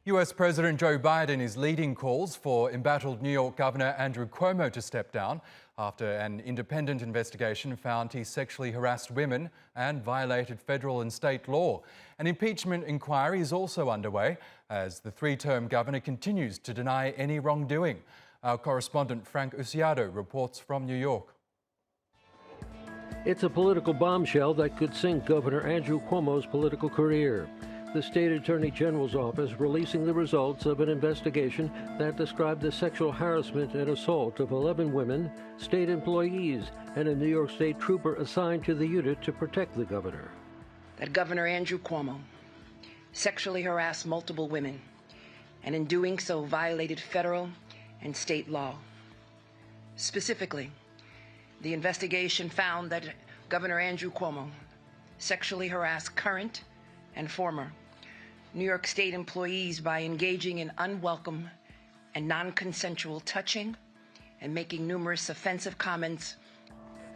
US President Joe Biden is leading calls for embattled New York Governor Andrew Cuomo to step down after an independent investigation found he sexually harassed women and violated federal and state law. An impeachment inquiry is also underway as the three-term governor continues to deny any wrongdoing. Our correspondent Frank Ucciardo reports from New York. It's a political bombshell that could sink Governor Andrew Cuomo's political career. The state attorney general's office releasing the results of an investigation that described the sexual harassment and assault of 11 women, state employees, and a New York State trooper assigned to the unit to protect the governor. That Governor Andrew Cuomo sexually harassed multiple women, and in doing so violated federal and state law. Specifically, the investigation found that Governor Andrew Cuomo sexually harassed current and former New York State employees by engaging in unwelcome and non-consensual touching and making numerous offensive comments.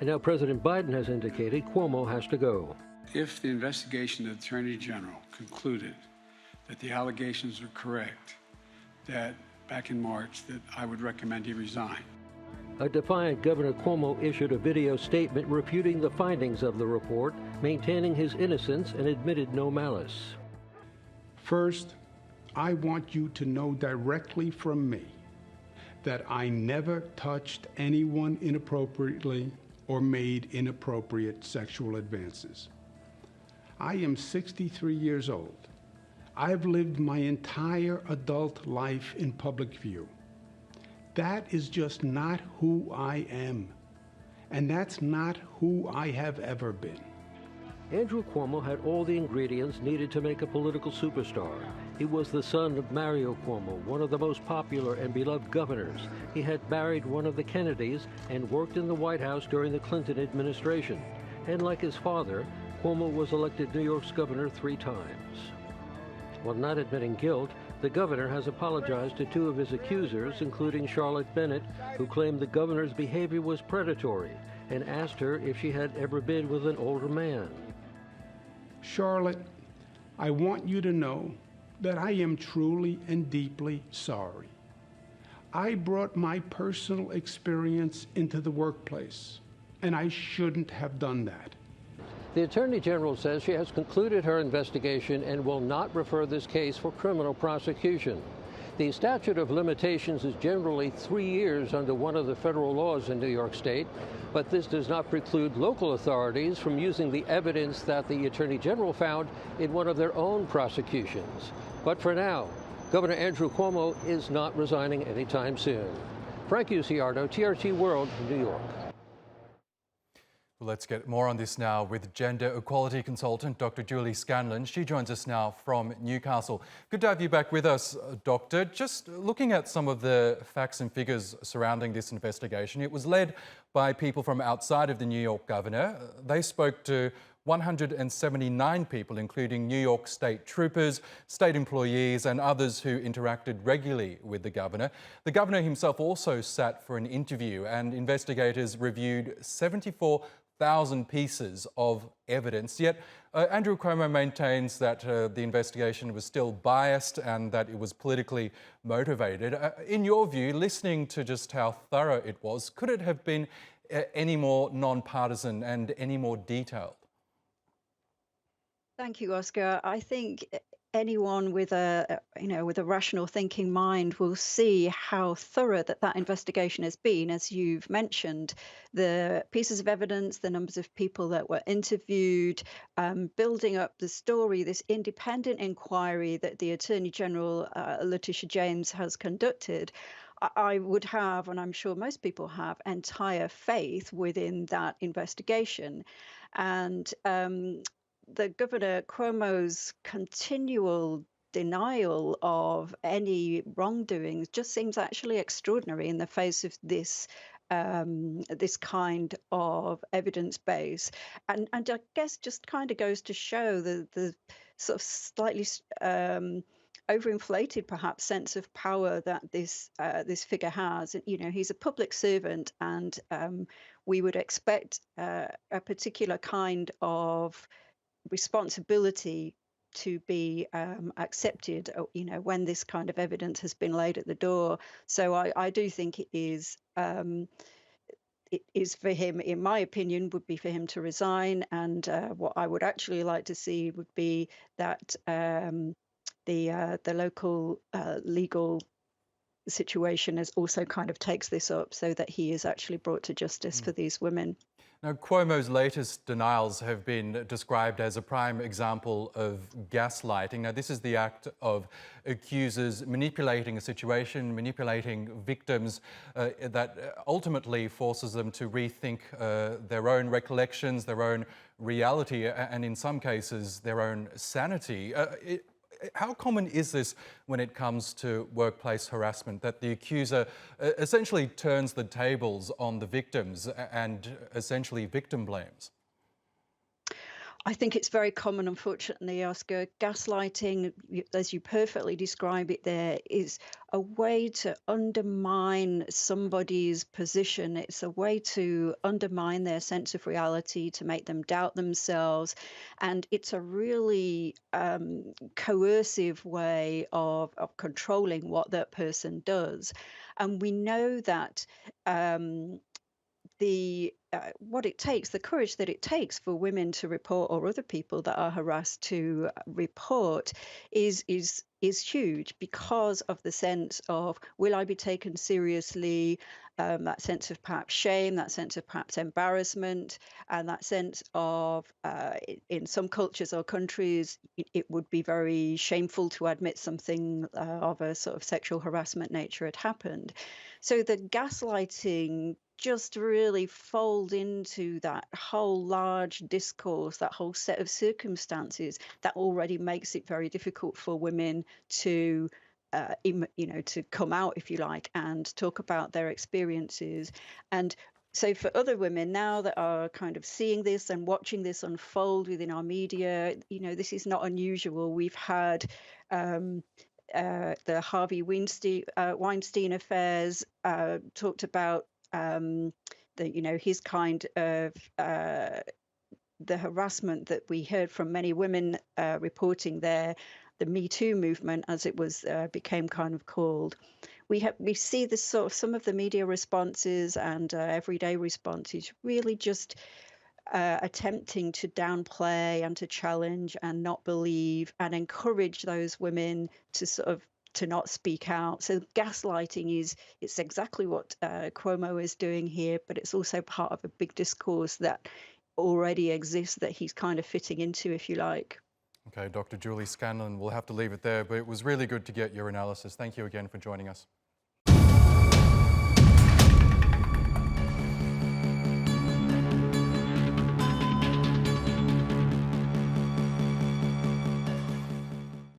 And now President Biden has indicated Cuomo has to go. If the investigation of the Attorney General concluded that the allegations are correct, that back in March, that I would recommend he resign. A defiant Governor Cuomo issued a video statement refuting the findings of the report, maintaining his innocence and admitted no malice. First, I want you to know directly from me that I never touched anyone inappropriately or made inappropriate sexual advances. I am 63 years old. I've lived my entire adult life in public view. That is just not who I am, and that's not who I have ever been. Andrew Cuomo had all the ingredients needed to make a political superstar. He was the son of Mario Cuomo, one of the most popular and beloved governors. He had married one of the Kennedys and worked in the White House during the Clinton administration. And like his father, Cuomo was elected New York's governor 3 times. While not admitting guilt, the governor has apologized to 2 of his accusers, including Charlotte Bennett, who claimed the governor's behavior was predatory, and asked her if she had ever been with an older man. Charlotte, I want you to know that I am truly and deeply sorry. I brought my personal experience into the workplace, and I shouldn't have done that. The Attorney General says she has concluded her investigation and will not refer this case for criminal prosecution. The statute of limitations is generally 3 years under one of the federal laws in New York State, but this does not preclude local authorities from using the evidence that the Attorney General found in one of their own prosecutions. But for now, Governor Andrew Cuomo is not resigning anytime soon. Frank Ucciardo, TRT World, New York. Let's get more on this now with gender equality consultant Dr. Julie Scanlon. She joins us now from Newcastle. Good to have you back with us, Doctor. Just looking at some of the facts and figures surrounding this investigation, it was led by people from outside of the New York governor. They spoke to 179 people, including New York State troopers, state employees and others who interacted regularly with the governor. The governor himself also sat for an interview, and investigators reviewed 74,000 pieces of evidence. Yet Andrew Cuomo maintains that the investigation was still biased and that it was politically motivated. In your view, listening to just how thorough it was, could it have been any more non-partisan and any more detailed? Thank you, Oscar. I think anyone with a rational thinking mind will see how thorough that investigation has been. As you've mentioned, the pieces of evidence, the numbers of people that were interviewed, building up the story, this independent inquiry that the Attorney General, Letitia James, has conducted. I would have, and I'm sure most people have, entire faith within that investigation. And the Governor Cuomo's continual denial of any wrongdoings just seems actually extraordinary in the face of this this kind of evidence base, and I guess just kind of goes to show the sort of slightly overinflated, perhaps, sense of power that this figure has. And, he's a public servant, and we would expect a particular kind of responsibility to be accepted, when this kind of evidence has been laid at the door. So I do think it is for him, in my opinion, would be for him to resign. And what I would actually like to see would be that the local legal situation is also kind of takes this up so that he is actually brought to justice for these women. Now, Cuomo's latest denials have been described as a prime example of gaslighting. Now, this is the act of accusers manipulating a situation, manipulating victims, that ultimately forces them to rethink their own recollections, their own reality, and in some cases, their own sanity. How common is this when it comes to workplace harassment, that the accuser essentially turns the tables on the victims and essentially victim blames? I think it's very common, unfortunately, Oscar. Gaslighting, as you perfectly describe it there, is a way to undermine somebody's position. It's a way to undermine their sense of reality, to make them doubt themselves. And it's a really coercive way of controlling what that person does. And we know that what it takes, the courage that it takes for women to report, or other people that are harassed to report, is huge, because of the sense of, will I be taken seriously? That sense of perhaps shame, that sense of perhaps embarrassment, and that sense of, in some cultures or countries, it would be very shameful to admit something of a sort of sexual harassment nature had happened. So the gaslighting just really fold into that whole large discourse, that whole set of circumstances that already makes it very difficult for women to to come out, if you like, and talk about their experiences. And so for other women now that are kind of seeing this and watching this unfold within our media, this is not unusual. We've had the Harvey Weinstein affairs, talked about his kind of the harassment that we heard from many women reporting there, the Me Too movement, as it was became kind of called. We see this sort of some of the media responses and everyday responses really just attempting to downplay and to challenge and not believe and encourage those women to not speak out. So gaslighting it's exactly what Cuomo is doing here, but it's also part of a big discourse that already exists that he's kind of fitting into, if you like. Okay, Dr. Julie Scanlon, we'll have to leave it there, but it was really good to get your analysis. Thank you again for joining us.